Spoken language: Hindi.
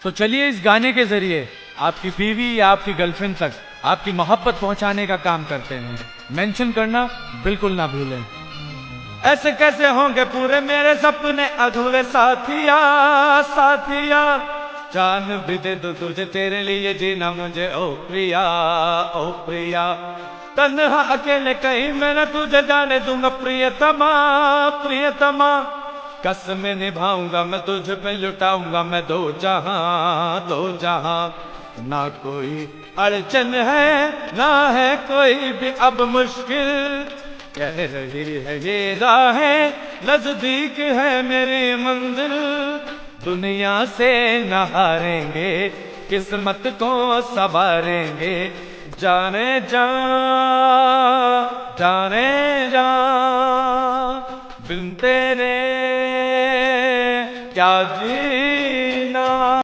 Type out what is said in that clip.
तो चलिए इस गाने के जरिए आपकी बीवी या आपकी गर्लफ्रेंड तक आपकी मोहब्बत पहुंचाने का काम करते हैं। मेंशन करना बिल्कुल ना भूलें। ऐसे कैसे होंगे पूरे मेरे सपने अधूरे साथिया, साथिया जान भी दे दो तुझे तेरे लिए जीना मुझे ओ प्रिया, ओ प्रिया तन्हा अकेले कहीं मैं न तुझे जाने दूंगा प्रियतमा, प्रियतमा कसम निभाऊंगा मैं तुझ पे लुटाऊंगा मैं दो जहां, दो जहां ना कोई अड़चन है ना है कोई भी अब मुश्किल, कह रही है ये राहें नजदीक है मेरी मंजिल, दुनिया से न हारेंगे किस्मत को संवारेंगे जाने जा, जाने जा बिन तेरे क्या जीना।